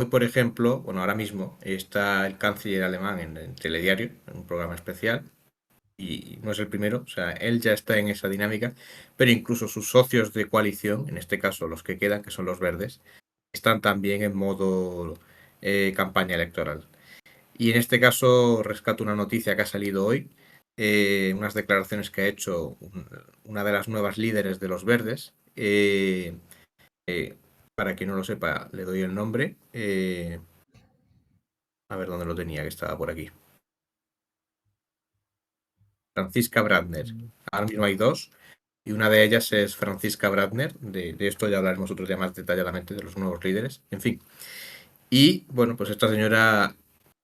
Hoy, por ejemplo, bueno, ahora mismo está el canciller alemán en Telediario, en un programa especial, y no es el primero, o sea, él ya está en esa dinámica, pero incluso sus socios de coalición, en este caso los que quedan, que son los verdes, están también en modo campaña electoral. Y en este caso rescato una noticia que ha salido hoy, unas declaraciones que ha hecho una de las nuevas líderes de los verdes. Eh, para quien no lo sepa, le doy el nombre. A ver dónde lo tenía, que estaba por aquí. Franziska Brandner. Ahora mismo hay dos, y una de ellas es Franziska Brandner. De esto ya hablaremos otro día más detalladamente, de los nuevos líderes. En fin. Y bueno, pues esta señora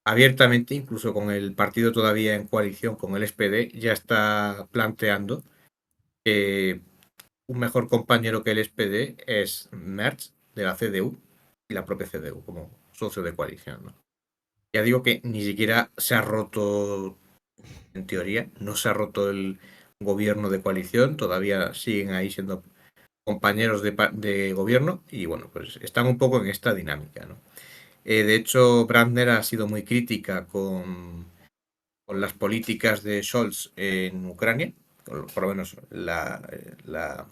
abiertamente, incluso con el partido todavía en coalición con el SPD, ya está planteando que un mejor compañero que el SPD es Merz, de la CDU, y la propia CDU como socio de coalición, ¿no? Ya digo que ni siquiera se ha roto, en teoría, no se ha roto el gobierno de coalición, todavía siguen ahí siendo compañeros de gobierno y bueno, pues están un poco en esta dinámica, ¿no? De hecho, Brandner ha sido muy crítica con las políticas de Scholz en Ucrania, por lo menos la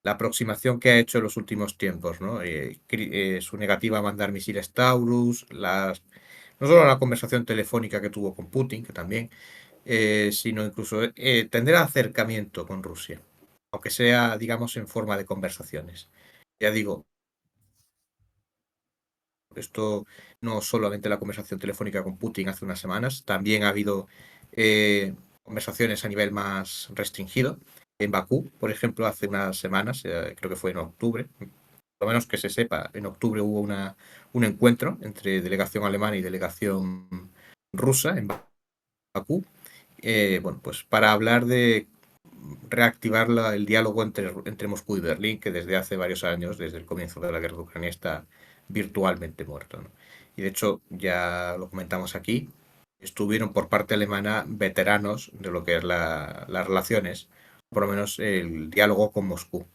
aproximación que ha hecho en los últimos tiempos, ¿no? Su negativa a mandar misiles Taurus, no solo la conversación telefónica que tuvo con Putin, que también, sino incluso tender a acercamiento con Rusia, aunque sea, digamos, en forma de conversaciones. Ya digo, esto no solamente la conversación telefónica con Putin hace unas semanas, también ha habido conversaciones a nivel más restringido. En Bakú, por ejemplo, hace unas semanas, creo que fue en octubre, por lo menos que se sepa, en octubre hubo un encuentro entre delegación alemana y delegación rusa en Bakú, bueno, pues para hablar de reactivar el diálogo entre Moscú y Berlín, que desde hace varios años, desde el comienzo de la guerra de Ucrania, está virtualmente muerto, ¿no? Y de hecho, ya lo comentamos aquí, estuvieron por parte alemana veteranos de lo que es las relaciones, por lo menos el diálogo con Moscú.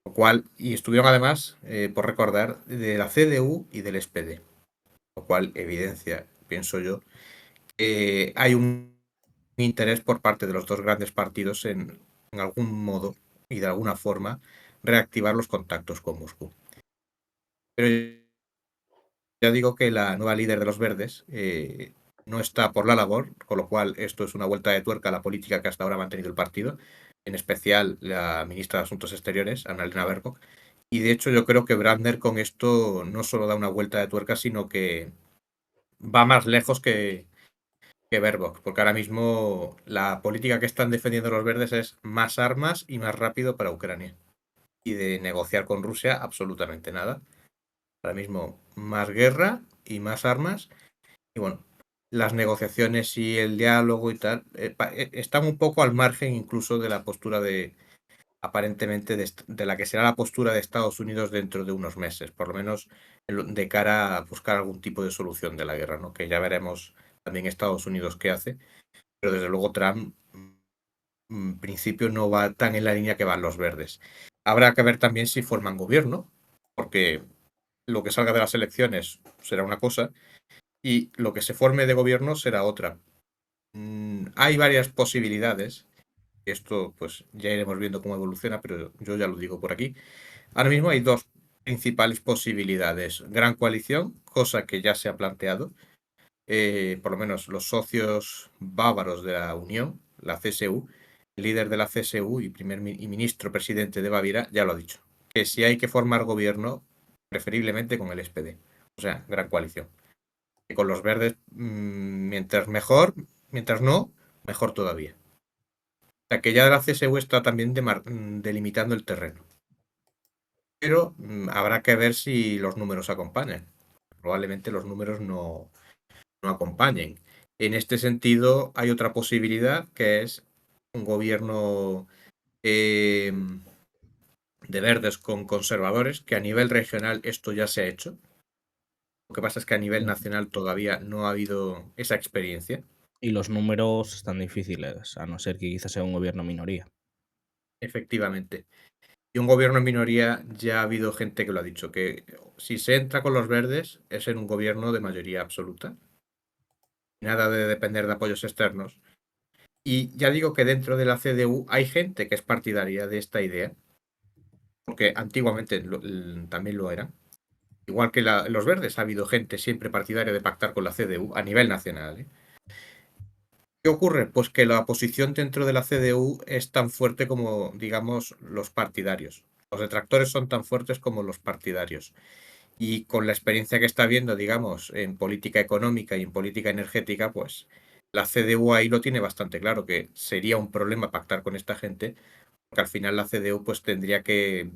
Lo cual, y estuvieron además, por recordar, de la CDU y del SPD, lo cual evidencia, pienso yo, que hay un interés por parte de los dos grandes partidos en algún modo y de alguna forma reactivar los contactos con Moscú. Pero ya digo que la nueva líder de los verdes no está por la labor, con lo cual esto es una vuelta de tuerca a la política que hasta ahora ha mantenido el partido, en especial la ministra de Asuntos Exteriores, Annalena Baerbock. Y de hecho yo creo que Brandner con esto no solo da una vuelta de tuerca, sino que va más lejos que Baerbock, porque ahora mismo la política que están defendiendo los verdes es más armas y más rápido para Ucrania. Y de negociar con Rusia, absolutamente nada. Ahora mismo más guerra y más armas. Y bueno, las negociaciones y el diálogo y tal están un poco al margen incluso de la postura aparentemente, de la que será la postura de Estados Unidos dentro de unos meses, por lo menos de cara a buscar algún tipo de solución de la guerra, ¿no? Que ya veremos también Estados Unidos qué hace, pero desde luego Trump en principio no va tan en la línea que van los verdes. Habrá que ver también si forman gobierno, porque lo que salga de las elecciones será una cosa y lo que se forme de gobierno será otra. Hay varias posibilidades. Esto pues ya iremos viendo cómo evoluciona, pero yo ya lo digo por aquí. Ahora mismo hay dos principales posibilidades. Gran coalición, cosa que ya se ha planteado. Por lo menos los socios bávaros de la Unión, la CSU, el líder de la CSU y ministro presidente de Baviera, ya lo ha dicho, que si hay que formar gobierno, preferiblemente con el SPD, o sea, gran coalición. Que con los verdes, mientras mejor, mientras no, mejor todavía. O sea, que ya la CSU está también delimitando el terreno. Pero habrá que ver si los números acompañan. Probablemente los números no acompañen. En este sentido, hay otra posibilidad que es un gobierno eh, de verdes con conservadores, que a nivel regional esto ya se ha hecho. Lo que pasa es que a nivel nacional todavía no ha habido esa experiencia. Y los números están difíciles, a no ser que quizás sea un gobierno minoría. Efectivamente. Y un gobierno en minoría, ya ha habido gente que lo ha dicho, que si se entra con los verdes es en un gobierno de mayoría absoluta. Nada de depender de apoyos externos. Y ya digo que dentro de la CDU hay gente que es partidaria de esta idea, porque antiguamente también lo era. Igual que los verdes, ha habido gente siempre partidaria de pactar con la CDU a nivel nacional. ¿Eh? ¿Qué ocurre? Pues que la oposición dentro de la CDU es tan fuerte como, digamos, los partidarios. Los detractores son tan fuertes como los partidarios. Y con la experiencia que está viendo, digamos, en política económica y en política energética, pues la CDU ahí lo tiene bastante claro, que sería un problema pactar con esta gente, porque al final la CDU pues tendría que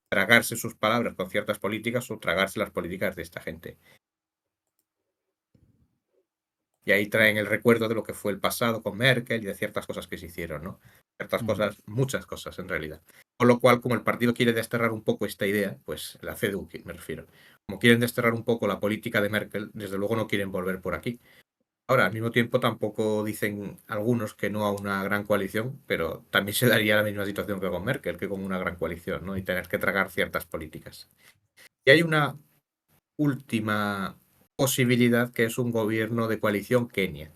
tragarse sus palabras con ciertas políticas o tragarse las políticas de esta gente. Y ahí traen el recuerdo de lo que fue el pasado con Merkel y de ciertas cosas que se hicieron, ¿no? Ciertas Ujú. cosas, muchas cosas en realidad. Con lo cual, como el partido quiere desterrar un poco esta idea, pues la CDU, me refiero, como quieren desterrar un poco la política de Merkel, desde luego no quieren volver por aquí. Ahora, al mismo tiempo, tampoco dicen algunos que no a una gran coalición, pero también se daría la misma situación que con Merkel, que con una gran coalición, ¿no? Y tener que tragar ciertas políticas. Y hay una última posibilidad que es un gobierno de coalición Kenia.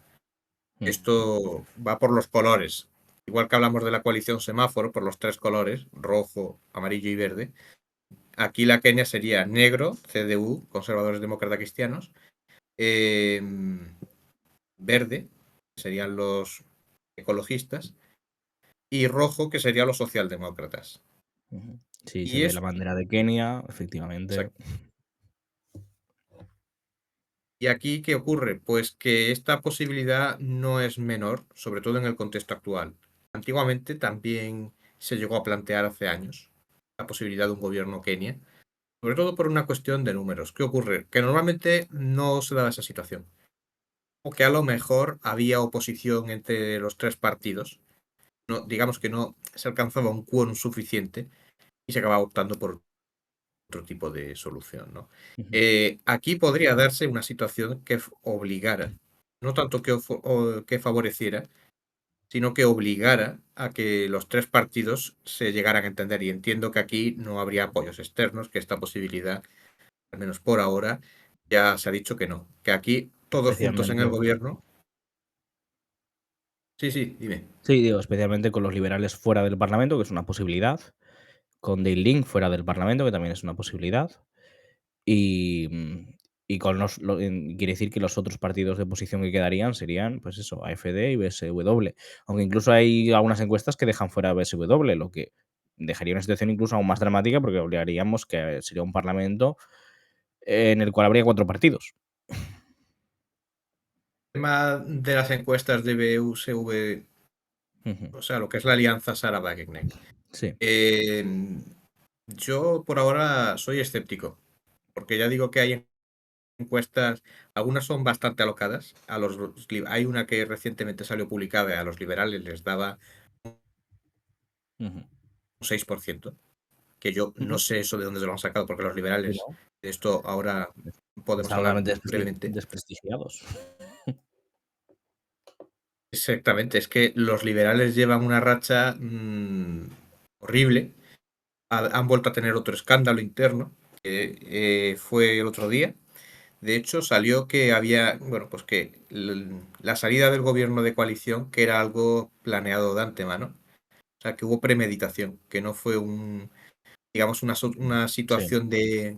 Ujú. Esto va por los colores. Igual que hablamos de la coalición semáforo, por los tres colores, rojo, amarillo y verde. Aquí la Kenia sería negro, CDU, Conservadores Demócratas Cristianos, eh, verde, que serían los ecologistas, y rojo, que serían los socialdemócratas. Ujú. Sí, se Y ve la es bandera de Kenia, efectivamente. exacto. ¿Y aquí qué ocurre? Pues que esta posibilidad no es menor, sobre todo en el contexto actual. Antiguamente también se llegó a plantear hace años la posibilidad de un gobierno Kenia, sobre todo por una cuestión de números. ¿Qué ocurre? Que normalmente no se daba esa situación. O que a lo mejor había oposición entre los tres partidos. No, digamos que no se alcanzaba un quórum suficiente y se acababa optando por otro tipo de solución, ¿no? Ujú. Aquí podría darse una situación que obligara, no tanto que favoreciera, sino que obligara a que los tres partidos se llegaran a entender. Y entiendo que aquí no habría apoyos externos, que esta posibilidad, al menos por ahora, ya se ha dicho que no. Que aquí todos juntos en el Especialmente gobierno. Sí, sí, dime. sí, digo, especialmente con los liberales fuera del Parlamento, que es una posibilidad, con Dale Link fuera del Parlamento, que también es una posibilidad, y, y con quiere decir que los otros partidos de oposición que quedarían serían, pues eso, AfD y BSW. Aunque incluso hay algunas encuestas que dejan fuera a BSW, lo que dejaría una situación incluso aún más dramática porque obligaríamos que sería un parlamento en el cual habría 4 partidos. El tema de las encuestas de BUSV, Ujú. o sea, lo que es la alianza Sara Wagenknecht. Sí, Yo por ahora soy escéptico, porque ya digo que hay encuestas, algunas son bastante alocadas. Hay una que recientemente salió publicada, a los liberales les daba ujú, un 6%, que yo no ujú. sé eso de dónde se lo han sacado, porque los Sí, liberales, ¿no? de esto ahora podemos Están hablar totalmente brevemente. desprestigiados. Exactamente, es que los liberales llevan una racha horrible. Han vuelto a tener otro escándalo interno, que fue el otro día. De hecho, salió que había, bueno, pues que la salida del gobierno de coalición, que era algo planeado de antemano. O sea, que hubo premeditación, que no fue digamos, una Sí. situación de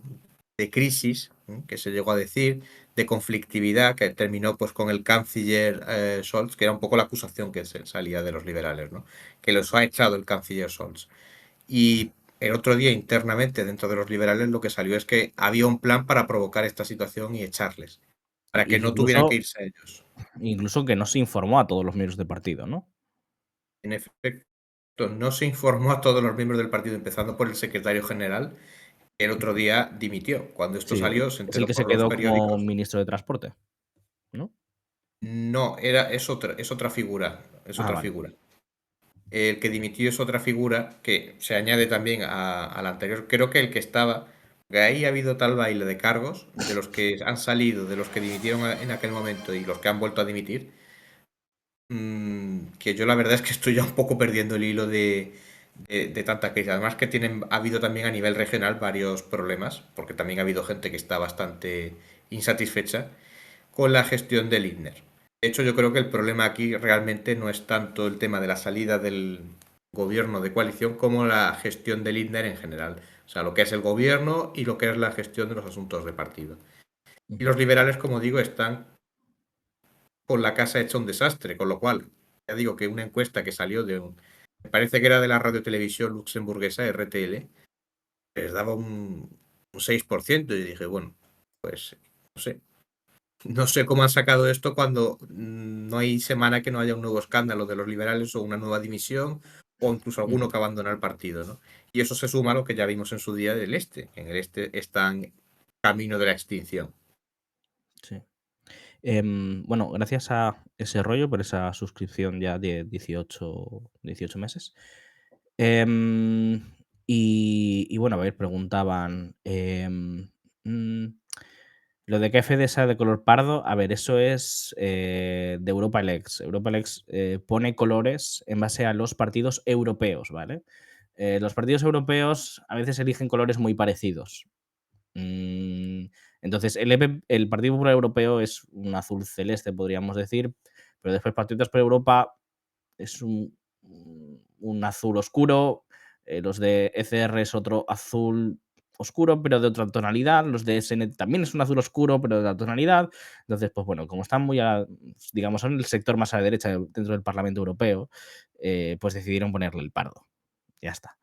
crisis, que se llegó a decir, de conflictividad, que terminó pues con el canciller Scholz, que era un poco la acusación que salía de los liberales, ¿no? Que los ha echado el canciller Scholz. Y el otro día, internamente, dentro de los liberales, lo que salió es que había un plan para provocar esta situación y echarles, para Y que que no tuvieran que incluso irse ellos. incluso que no se informó a todos los miembros del partido, ¿no? En efecto, no se informó a todos los miembros del partido, empezando por el secretario general, que el otro día dimitió. Cuando esto Sí, salió, se es el enteró que se por los quedó como periódicos. ministro de transporte, ¿no? No, es otra figura, es Ah, otra vale. figura. El que dimitió es otra figura que se añade también a la anterior. Creo que el que estaba, que ahí ha habido tal baile de cargos, de los que han salido, de los que dimitieron en aquel momento y los que han vuelto a dimitir, que yo la verdad es que estoy ya un poco perdiendo el hilo de tanta crisis. Además que ha habido también a nivel regional varios problemas, porque también ha habido gente que está bastante insatisfecha con la gestión del Lindner. De hecho, yo creo que el problema aquí realmente no es tanto el tema de la salida del gobierno de coalición como la gestión del Lindner en general. O sea, lo que es el gobierno y lo que es la gestión de los asuntos de partido. Y Ujú. los liberales, como digo, están con la casa hecha un desastre, con lo cual, ya digo que una encuesta que salió me parece que era de la radiotelevisión luxemburguesa, RTL, les daba un 6%, y dije, bueno, pues no sé. No sé cómo han sacado esto cuando no hay semana que no haya un nuevo escándalo de los liberales o una nueva dimisión o incluso alguno Ujú. que abandona el partido, ¿no? Y eso se suma a lo que ya vimos en su día del Este. En el Este están camino de la extinción. Sí. Bueno, gracias a ese rollo, por esa suscripción ya de 18 meses. Em, y bueno, a ver, preguntaban, mm, lo de que FD sea de color pardo, a ver, eso es de Europa Lex. Europa Lex pone colores en base a los partidos europeos, ¿vale? Los partidos europeos a veces eligen colores muy parecidos. Mm, entonces, el Partido Popular Europeo es un azul celeste, podríamos decir, pero después Patriotas por Europa es un azul oscuro, los de ECR es otro azul oscuro, pero de otra tonalidad, los de SN también es un azul oscuro, pero de otra tonalidad. Entonces, pues bueno, como están muy digamos, son el sector más a la derecha dentro del Parlamento Europeo, pues decidieron ponerle el pardo. Ya está.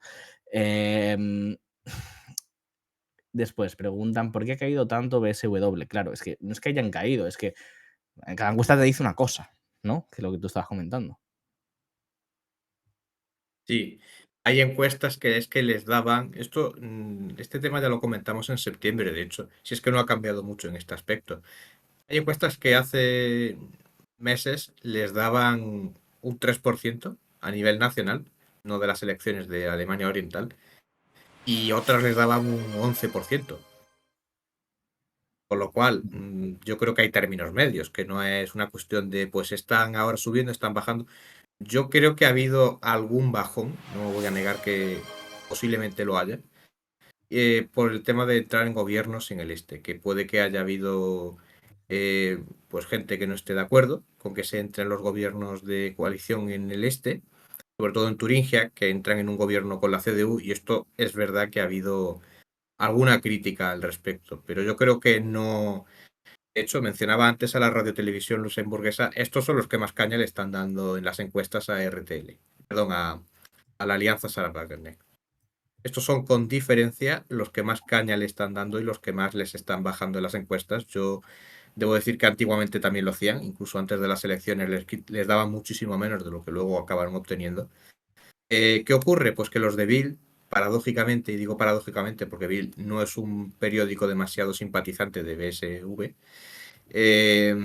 Em, Después preguntan por qué ha caído tanto BSW. Claro, es que no es que hayan caído, es que en cada encuesta te dice una cosa, ¿no? Que es lo que tú estabas comentando. Sí, hay encuestas que es que les daban, este tema ya lo comentamos en septiembre, de hecho, si es que no ha cambiado mucho en este aspecto. Hay encuestas que hace meses les daban un 3% a nivel nacional, no de las elecciones de Alemania Oriental, y otras les daban un 11%. Con lo cual, yo creo que hay términos medios, que no es una cuestión de, pues están ahora subiendo, están bajando. Yo creo que ha habido algún bajón, no voy a negar que posiblemente lo haya, por el tema de entrar en gobiernos en el este, que puede que haya habido pues gente que no esté de acuerdo con que se entre en los gobiernos de coalición en el este, sobre todo en Turingia, que entran en un gobierno con la CDU, y esto es verdad que ha habido alguna crítica al respecto, pero yo creo que no. De hecho, mencionaba antes a la radiotelevisión luxemburguesa, estos son los que más caña le están dando en las encuestas a RTL, perdón, a la Alianza Sarah Wagenknecht. Estos son con diferencia los que más caña le están dando y los que más les están bajando en las encuestas. Yo debo decir que antiguamente también lo hacían, incluso antes de las elecciones les daban muchísimo menos de lo que luego acabaron obteniendo. ¿Qué ocurre? Pues que los de Bill, paradójicamente, y digo paradójicamente porque Bill no es un periódico demasiado simpatizante de BSV, eh,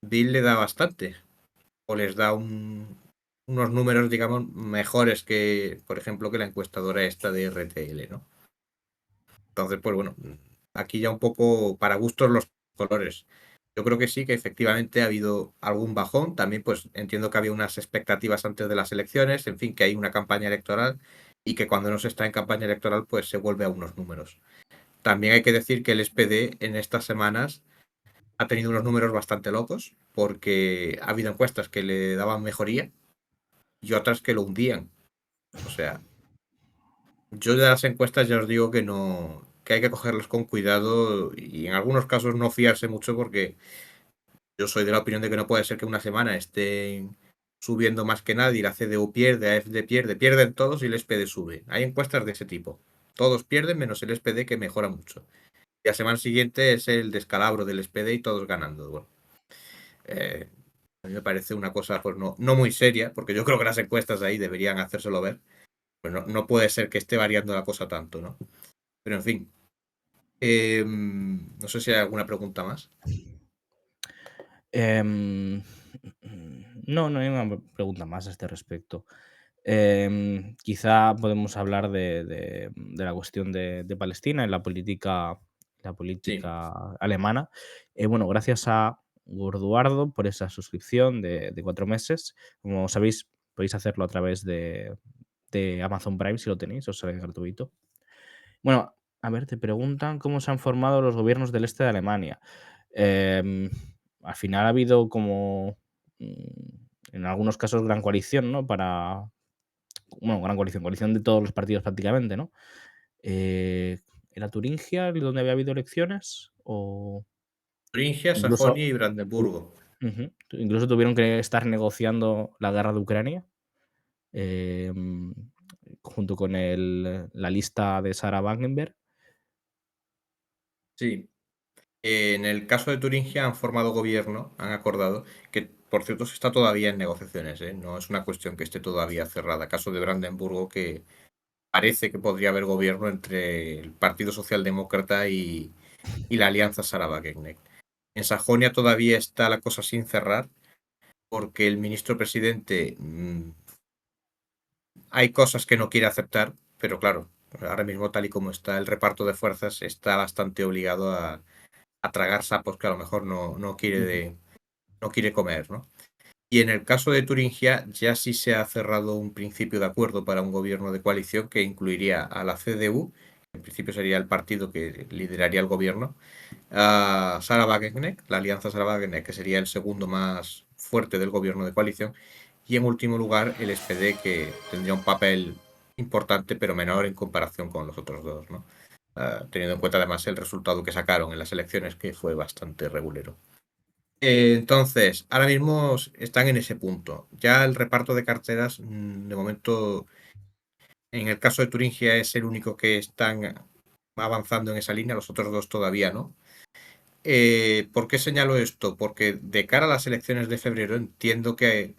Bill le da bastante, o les da unos números, digamos, mejores que, por ejemplo, que la encuestadora esta de RTL, ¿no? Entonces, pues bueno, aquí ya un poco para gustos los colores. Yo creo que sí, que efectivamente ha habido algún bajón. También, pues entiendo que había unas expectativas antes de las elecciones, en fin, que hay una campaña electoral y que cuando no se está en campaña electoral, pues se vuelve a unos números. También hay que decir que el SPD en estas semanas ha tenido unos números bastante locos, porque ha habido encuestas que le daban mejoría y otras que lo hundían. O sea, yo de las encuestas ya os digo que no, que hay que cogerlas con cuidado y en algunos casos no fiarse mucho, porque yo soy de la opinión de que no puede ser que una semana estén subiendo más que nadie, la CDU pierde, AfD pierde, pierden todos y el SPD sube. Hay encuestas de ese tipo. Todos pierden menos el SPD, que mejora mucho. Y la semana siguiente es el descalabro del SPD y todos ganando. Bueno, eh, a mí me parece una cosa pues no muy seria, porque yo creo que las encuestas ahí deberían hacérselo ver. Pues no puede ser que esté variando la cosa tanto, ¿no? Pero en fin, no sé si hay alguna pregunta más. Em, no, no hay una pregunta más a este respecto. Quizá podemos hablar de la cuestión de Palestina en la Sí, política alemana. Bueno, gracias a Gorduardo por esa suscripción de 4 meses. Como sabéis, podéis hacerlo a través de Amazon Prime, si lo tenéis, os sale gratuito. Bueno, a ver, te preguntan cómo se han formado los gobiernos del este de Alemania. Em, Al final ha habido como, en algunos casos, gran coalición, ¿no? Bueno, gran coalición, coalición de todos los partidos prácticamente, ¿no? Eh, ¿Era Turingia donde había habido elecciones? O Turingia, incluso, Sajonia y Brandeburgo. incluso tuvieron que estar negociando la guerra de Ucrania, em, junto con la lista de Sarah Wagenknecht. Sí. En el caso de Turingia han formado gobierno, han acordado, que por cierto se está todavía en negociaciones, ¿eh? No es una cuestión que esté todavía cerrada. Caso de Brandenburgo, que parece que podría haber gobierno entre el Partido Socialdemócrata y la Alianza Sarah-Wagenknecht. En Sajonia todavía está la cosa sin cerrar, porque el ministro presidente hay cosas que no quiere aceptar, pero claro, ahora mismo tal y como está el reparto de fuerzas, está bastante obligado a tragar sapos que a lo mejor Ujú. no quiere comer, ¿no? Y en el caso de Turingia ya sí se ha cerrado un principio de acuerdo para un gobierno de coalición que incluiría a la CDU, que en principio sería el partido que lideraría el gobierno, a Sarah Wagenknecht, la alianza Sarah Wagenknecht, que sería el segundo más fuerte del gobierno de coalición, y en último lugar el SPD, que tendría un papel importante pero menor en comparación con los otros dos, ¿no? Teniendo en cuenta además el resultado que sacaron en las elecciones, que fue bastante regulero. Entonces, ahora mismo están en ese punto. Ya el reparto de carteras, de momento, en el caso de Turingia es el único que están avanzando en esa línea, los otros dos todavía no. ¿Por qué señalo esto? Porque de cara a las elecciones de febrero entiendo que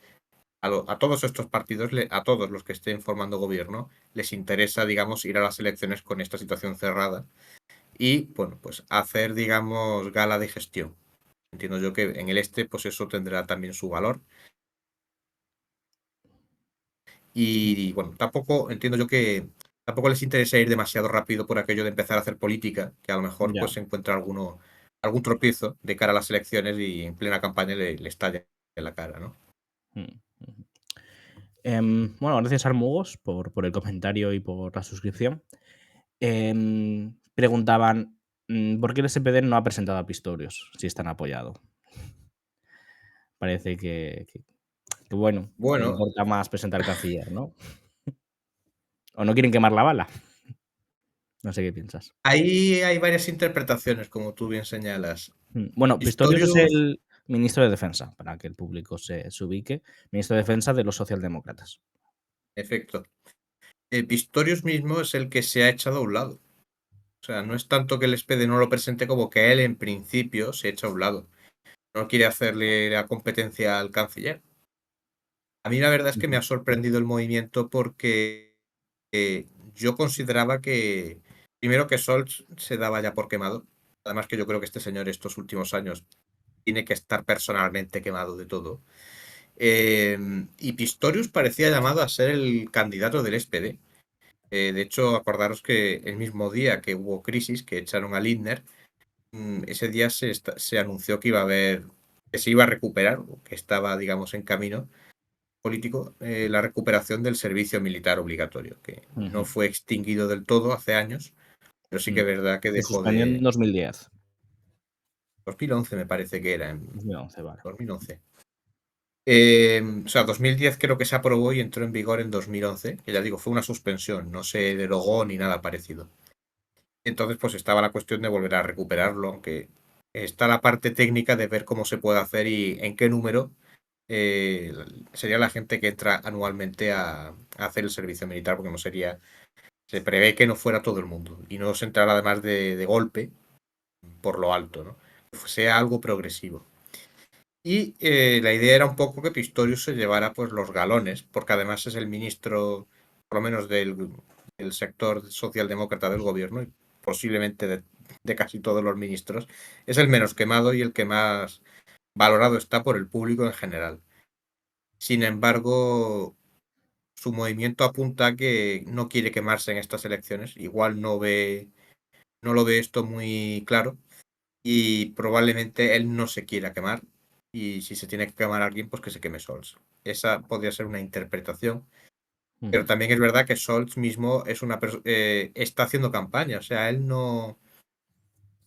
a todos estos partidos, a todos los que estén formando gobierno, les interesa, digamos, ir a las elecciones con esta situación cerrada y, bueno, pues hacer, digamos, gala de gestión. Entiendo yo que en el este, pues eso tendrá también su valor. Y bueno, tampoco entiendo yo que tampoco les interesa ir demasiado rápido por aquello de empezar a hacer política, que a lo mejor Ya. pues se encuentra algún tropiezo de cara a las elecciones y en plena campaña le estalla en la cara, ¿no? Mm, ujú. Bueno, gracias Armugos por el comentario y por la suscripción. Preguntaban, ¿por qué el SPD no ha presentado a Pistorius si están apoyado? Parece que bueno, que Bueno, importa más presentar al canciller, ¿no? ¿O no quieren quemar la bala? No sé qué piensas. ahí hay varias interpretaciones, como tú bien señalas. Bueno, Pistorius es Pistorius, el ministro de Defensa, para que el público se ubique. Ministro de Defensa de los socialdemócratas. efecto. Pistorius mismo es el que se ha echado a un lado. O sea, no es tanto que el SPD no lo presente como que él en principio se echa a un lado. No quiere hacerle la competencia al canciller. A mí la verdad es que me Ujú, ha sorprendido el movimiento porque yo consideraba que, primero que Scholz se daba ya por quemado. Además que yo creo que este señor estos últimos años tiene que estar personalmente quemado de todo. Y Pistorius parecía llamado a ser el candidato del SPD. De hecho, acordaros que el mismo día que hubo crisis, que echaron a Lindner, ese día se anunció que iba a haber, que se iba a recuperar, o que estaba, digamos, en camino político, la recuperación del servicio militar obligatorio, que no ujú, fue extinguido del todo hace años, pero sí que mm. es verdad que Se dejó suspendió en de 2010. 2011 me parece que era, en 2011, vale. 2011. O sea, 2010 creo que se aprobó y entró en vigor en 2011, que ya digo, fue una suspensión, no se derogó ni nada parecido. Entonces, pues estaba la cuestión de volver a recuperarlo, aunque está la parte técnica de ver cómo se puede hacer y en qué número eh, sería la gente que entra anualmente a hacer el servicio militar, porque no sería, se prevé que no fuera todo el mundo y no se entrara además de golpe por lo alto, ¿no? Que sea algo progresivo. Y la idea era un poco que Pistorius se llevara pues los galones, porque además es el ministro, por lo menos del sector socialdemócrata del gobierno, y posiblemente de casi todos los ministros, es el menos quemado y el que más valorado está por el público en general. Sin embargo, su movimiento apunta a que no quiere quemarse en estas elecciones. Igual no lo ve esto muy claro y probablemente él no se quiera quemar. Y si se tiene que quemar a alguien, pues que se queme Sols. Esa podría ser una interpretación. Pero Ujú. también es verdad que Scholz mismo es está haciendo campaña, o sea, él no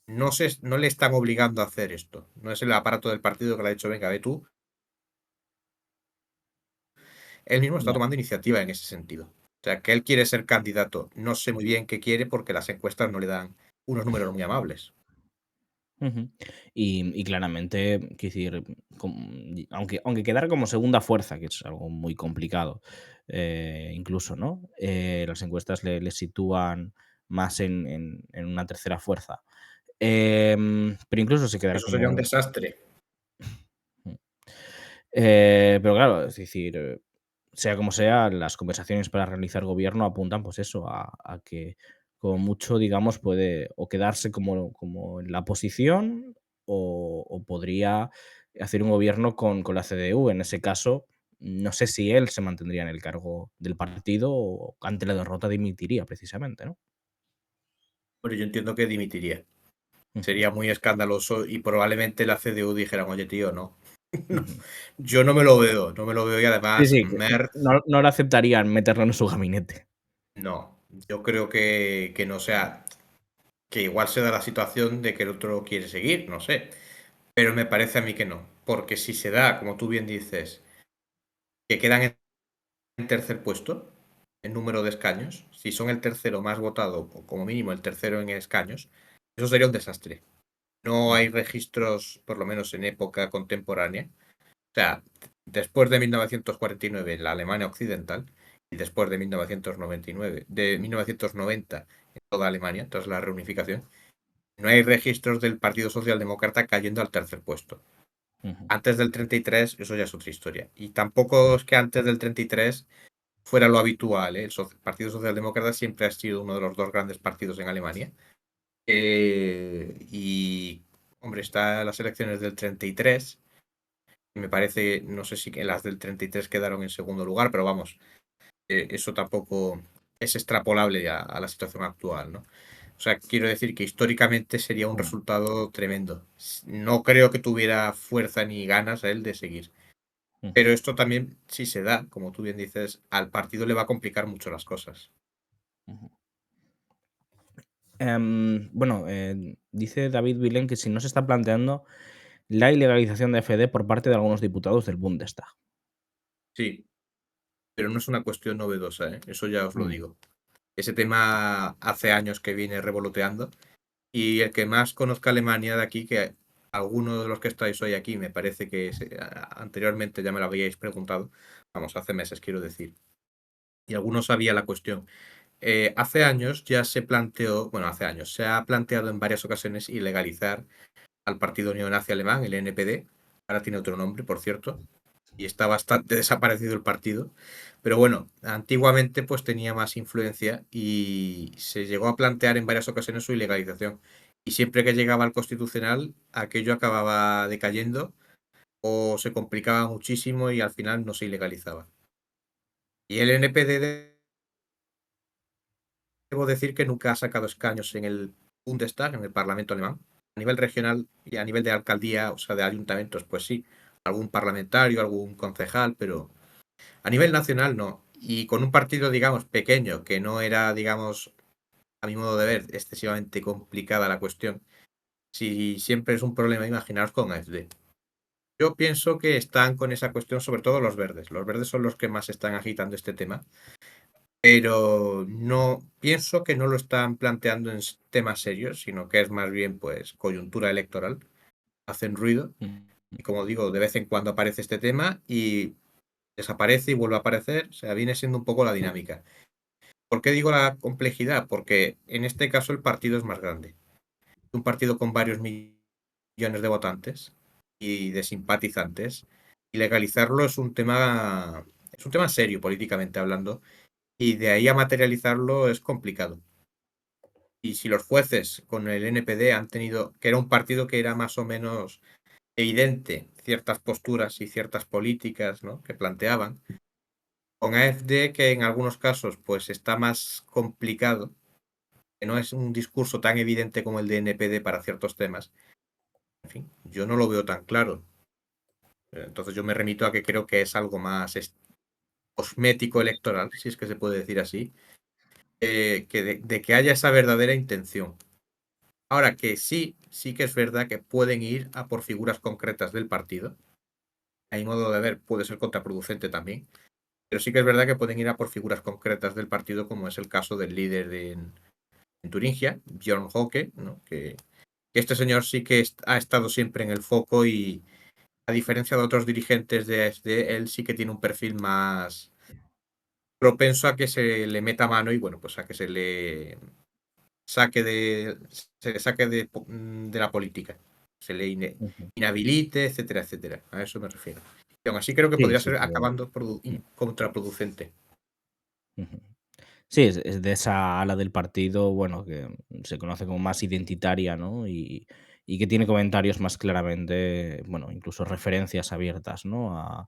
le están obligando a hacer esto. No es el aparato del partido que le ha dicho: "Venga, ve tú". Él mismo está Ya. tomando iniciativa en ese sentido. O sea, que él quiere ser candidato. No sé muy bien qué quiere, porque las encuestas no le dan unos números muy amables. Ujú. Y claramente, quiero decir, aunque quedara como segunda fuerza, que es algo muy complicado, incluso, ¿no? Las encuestas le sitúan más en una tercera fuerza. Pero incluso si quedara Eso sería un como. desastre. mm, pero claro, es decir, sea como sea, las conversaciones para realizar gobierno apuntan, pues eso, a que como mucho, digamos, puede o quedarse como en la posición o podría hacer un gobierno con la CDU. En ese caso, no sé si él se mantendría en el cargo del partido o ante la derrota dimitiría precisamente, ¿no? Pero yo entiendo que dimitiría. Ujú, Sería muy escandaloso y probablemente la CDU dijera: "Oye, tío, no". No, ujú. yo no me lo veo y Sí, además sí, que Merz, no le aceptarían meterlo en su gabinete. no. Yo creo que no, o sea, que igual se da la situación de que el otro quiere seguir, no sé, pero me parece a mí que no, porque si se da, como tú bien dices, que quedan en tercer puesto en número de escaños, si son el tercero más votado, o como mínimo el tercero en escaños, eso sería un desastre. No hay Ujú, registros, por lo menos en época contemporánea. O sea, después de 1949 en la Alemania occidental y después de 1999, de 1990 en toda Alemania, tras la reunificación, no hay registros del Partido Socialdemócrata cayendo al tercer puesto. ujú, Antes del 33 eso ya es otra historia. Y tampoco es que antes del 33 fuera lo habitual, ¿eh? El Partido Socialdemócrata siempre ha sido uno de los dos grandes partidos en Alemania. Y, hombre, está las elecciones del 33. Me parece, no sé si que las del 33 quedaron en segundo lugar, pero vamos, eso tampoco es extrapolable a la situación actual, ¿no? O sea, quiero decir que históricamente sería un ujú, resultado tremendo. No creo que tuviera fuerza ni ganas él de seguir. ujú. Pero esto también, si se da, como tú bien dices, al partido le va a complicar mucho las cosas. Ujú. Bueno, dice David Vilén que si no se está planteando la ilegalización de AfD por parte de algunos diputados del Bundestag. Sí, pero no es una cuestión novedosa, ¿eh? Eso ya os lo Mm, digo. Ese tema hace años que viene revoloteando. Y el que más conozca Alemania de aquí, que alguno de los que estáis hoy aquí, me parece que anteriormente ya me lo habíais preguntado, vamos, hace meses quiero decir, y alguno sabía la cuestión. Hace años ya se planteó, bueno, hace años, se ha planteado en varias ocasiones ilegalizar al partido neonazi alemán, el NPD, ahora tiene otro nombre, por cierto, y está bastante desaparecido el partido. Pero bueno, antiguamente pues tenía más influencia y se llegó a plantear en varias ocasiones su ilegalización. Y siempre que llegaba al Constitucional, aquello acababa decayendo o se complicaba muchísimo y al final no se ilegalizaba. Y el NPD, debo decir que nunca ha sacado escaños en el Bundestag, en el Parlamento alemán. A nivel regional y a nivel de alcaldía, o sea, de ayuntamientos, pues sí, algún parlamentario, algún concejal, pero a nivel nacional no. Y con un partido, digamos, pequeño, que no era, digamos, a mi modo de ver, excesivamente complicada la cuestión. Si siempre es un problema, imaginaos con AfD. Yo pienso que están con esa cuestión, sobre todo los verdes. Los verdes son los que más están agitando este tema, pero no pienso que no lo están planteando en temas serios, sino que es más bien pues coyuntura electoral. Hacen ruido mm, y como digo, de vez en cuando aparece este tema y desaparece y vuelve a aparecer. O sea, viene siendo un poco la dinámica. ¿Por qué digo la complejidad? Porque en este caso el partido es más grande. Un partido con varios millones de votantes y de simpatizantes. Y legalizarlo es un tema serio políticamente hablando. Y de ahí a materializarlo es complicado. Y si los jueces con el NPD han tenido, que era un partido que era más o menos evidente ciertas posturas y ciertas políticas, ¿no?, que planteaban, con AfD, que en algunos casos pues está más complicado, que no es un discurso tan evidente como el de NPD para ciertos temas. En fin, yo no lo veo tan claro. Entonces yo me remito a que creo que es algo más cosmético electoral, si es que se puede decir así, de que haya esa verdadera intención. Ahora que sí que es verdad que pueden ir a por figuras concretas del partido. A mi modo de ver, puede ser contraproducente también. Pero sí que es verdad que pueden ir a por figuras concretas del partido, como es el caso del líder en Turingia, Björn Höcke, ¿no? Que este señor sí que ha estado siempre en el foco y, a diferencia de otros dirigentes de AfD, él sí que tiene un perfil más propenso a que se le meta mano y, bueno, pues a que saque de, se le saque de la política, se le Ujú. inhabilite, etcétera, etcétera. A eso me refiero. Y aún así creo que Sí, podría sí ser que acabando mm, contraproducente. ujú. Sí, es de esa ala del partido, bueno, que se conoce como más identitaria, ¿no? Y que tiene comentarios más claramente, bueno, incluso referencias abiertas, ¿no? A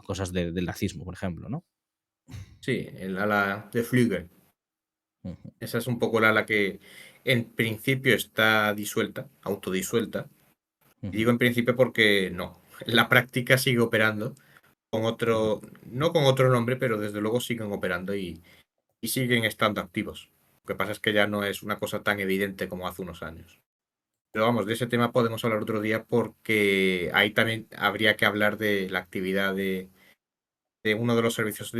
cosas del nazismo, por ejemplo, ¿no? Sí, el ala de Flügel. Ujú, Esa es un poco la ala que en principio está disuelta, autodisuelta. Y ujú, digo en principio porque no, la práctica sigue operando con ujú, otro, no con otro nombre, pero desde luego siguen operando y siguen estando activos. Lo que pasa es que ya no es una cosa tan evidente como hace unos años. Pero vamos, de ese tema podemos hablar otro día porque ahí también habría que hablar de la actividad de uno de los servicios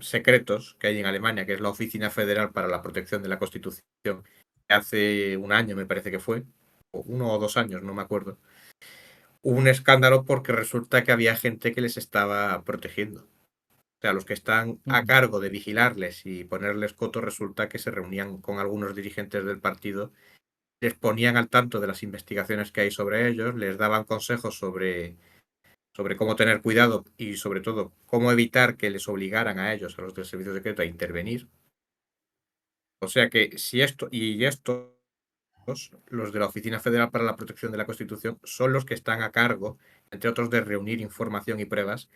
secretos que hay en Alemania, que es la Oficina Federal para la Protección de la Constitución, que hace un año me parece que fue, o 1 o 2 años, no me acuerdo. Hubo un escándalo porque resulta que había gente que les estaba protegiendo. O sea, los que están a ujú, cargo de vigilarles y ponerles coto, resulta que se reunían con algunos dirigentes del partido, les ponían al tanto de las investigaciones que hay sobre ellos, les daban consejos sobre cómo tener cuidado y sobre todo cómo evitar que les obligaran a ellos, a los del servicio secreto, a intervenir. O sea que si estos, los de la Oficina Federal para la Protección de la Constitución, son los que están a cargo, entre otros, de reunir información y pruebas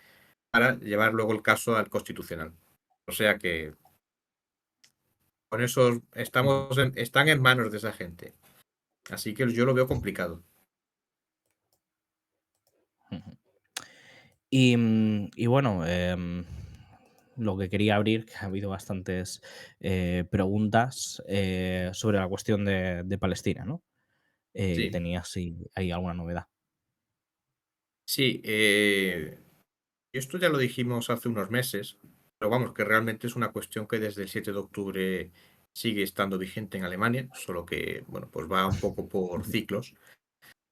para llevar luego el caso al Constitucional. O sea que con eso ujú, están en manos de esa gente. Así que yo lo veo complicado. ujú. Y bueno, lo que quería abrir, que ha habido bastantes preguntas sobre la cuestión de Palestina, ¿no? Que Sí, tenía si hay alguna novedad. sí. Esto ya lo dijimos hace unos meses, pero vamos, que realmente es una cuestión que desde el 7 de octubre sigue estando vigente en Alemania, solo que, bueno, pues va un poco por Ujú, ciclos,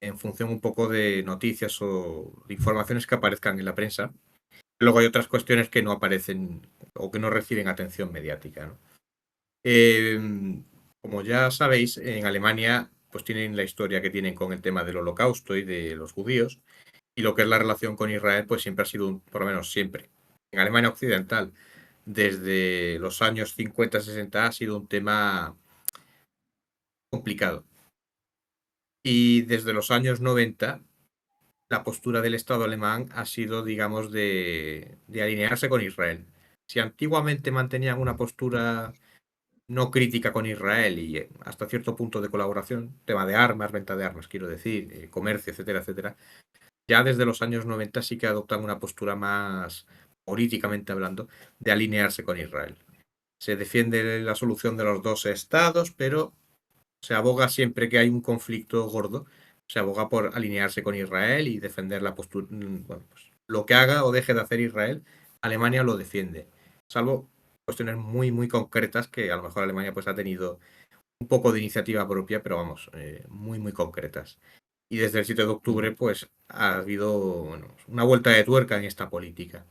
en función un poco de noticias o de informaciones que aparezcan en la prensa. Luego hay otras cuestiones que no aparecen o que no reciben atención mediática, ¿no? Como ya sabéis, en Alemania pues tienen la historia que tienen con el tema del Holocausto y de los judíos, y lo que es la relación con Israel, pues siempre ha sido, por lo menos siempre, en Alemania Occidental, desde los años 50-60 ha sido un tema complicado. Y desde los años 90 la postura del Estado alemán ha sido, digamos, de alinearse con Israel. Si antiguamente mantenían una postura no crítica con Israel y hasta cierto punto de colaboración, tema de armas, venta de armas, quiero decir, comercio, etcétera, etcétera, ya desde los años 90 sí que adoptan una postura más, políticamente hablando, de alinearse con Israel. Se defiende la solución de los dos estados, pero se aboga siempre que hay un conflicto gordo, se aboga por alinearse con Israel y defender la postura. Bueno, pues, lo que haga o deje de hacer Israel, Alemania lo defiende, salvo cuestiones muy, muy concretas que a lo mejor Alemania pues ha tenido un poco de iniciativa propia, pero vamos, muy, muy concretas. Y desde el 7 de ujú, octubre, pues ha habido, bueno, una vuelta de tuerca en esta política.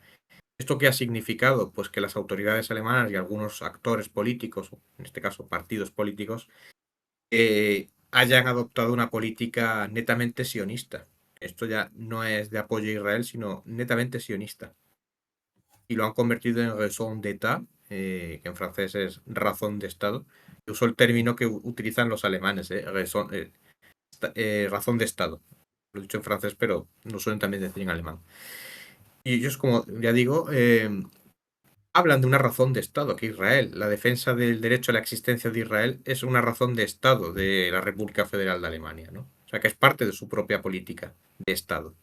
¿Esto qué ha significado? Pues que las autoridades alemanas y algunos actores políticos, en este caso partidos políticos, hayan adoptado una política netamente sionista. Esto ya no es de apoyo a Israel, sino netamente sionista. Y lo han convertido en raison d'État, que en francés es razón de Estado. Uso el término que utilizan los alemanes, razón de Estado. Lo he dicho en francés, pero lo suelen también decir en alemán. Y ellos, como ya digo, hablan de una razón de Estado, que Israel, la defensa del derecho a la existencia de Israel, es una razón de Estado de la República Federal de Alemania, ¿no? O sea, que es parte de su propia política de Estado.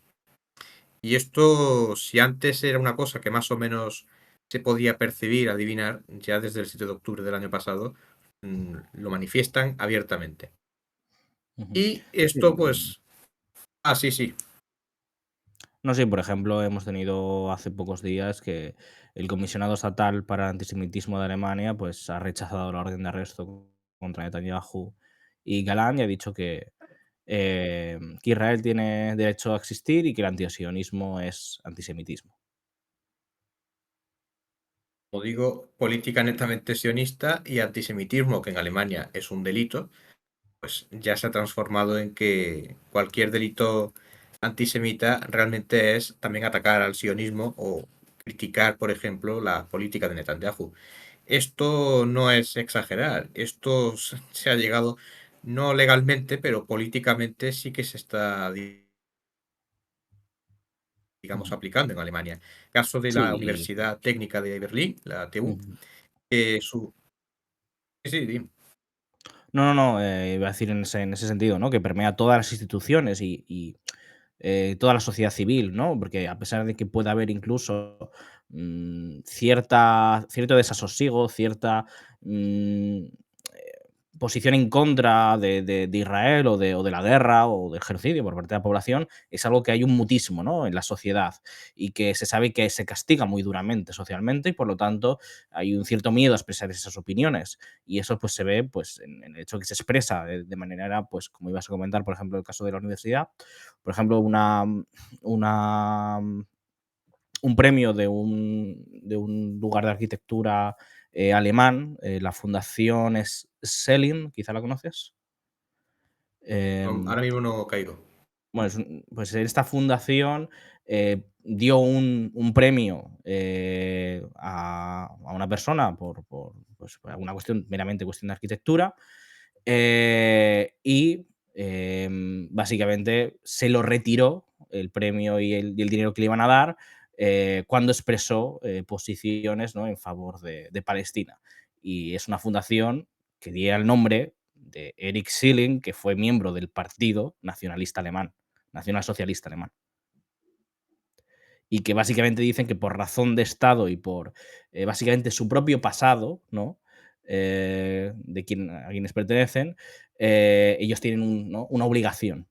Y esto, si antes era una cosa que más o menos se podía percibir, adivinar, ya desde el 7 de octubre del año pasado, lo manifiestan abiertamente. Ujú. Y Sí, esto, pues, sí, sí. no, sí, por ejemplo, hemos tenido hace pocos días que el comisionado estatal para el antisemitismo de Alemania, pues, ha rechazado la orden de arresto contra Netanyahu y Galán, y ha dicho que Israel tiene derecho a existir y que el antisionismo es antisemitismo. Como digo, política netamente sionista y antisemitismo, que en Alemania es un delito, pues ya se ha transformado en que cualquier delito antisemita realmente es también atacar al sionismo o criticar, por ejemplo, la política de Netanyahu. Esto no es exagerar, esto se ha llegado, no legalmente, pero políticamente sí que se está, digamos, Ujú. aplicando en Alemania. Caso de la Sí, y Universidad Técnica de Berlín, la TU, ujú. que su... Sí, sí, No, no, no, iba a decir en ese sentido, ¿no? Que permea todas las instituciones toda la sociedad civil, ¿no? Porque a pesar de que pueda haber incluso cierto desasosiego, cierta mm, posición en contra de Israel o de la guerra o del genocidio por parte de la población, es algo que hay un mutismo, ¿no? En la sociedad y que se sabe que se castiga muy duramente socialmente y por lo tanto hay un cierto miedo a expresar esas opiniones y eso pues se ve pues en el hecho que se expresa de manera pues como ibas a comentar por ejemplo el caso de la universidad por ejemplo una un premio de un lugar de arquitectura alemán, la fundación es Selin, quizá la conoces. Em, ahora mismo no caigo. bueno, pues esta fundación dio un premio a una persona pues, por alguna cuestión, meramente cuestión de arquitectura, y básicamente se lo retiró el premio y el dinero que le iban a dar cuando expresó posiciones, ¿no? En favor de Palestina. Y es una fundación que lleva el nombre de Eric Schilling, que fue miembro del Partido Nacionalista Alemán, nacionalsocialista alemán. Y que básicamente dicen que por razón de Estado y por básicamente su propio pasado, ¿no? A quienes pertenecen, ellos tienen ¿no? una obligación.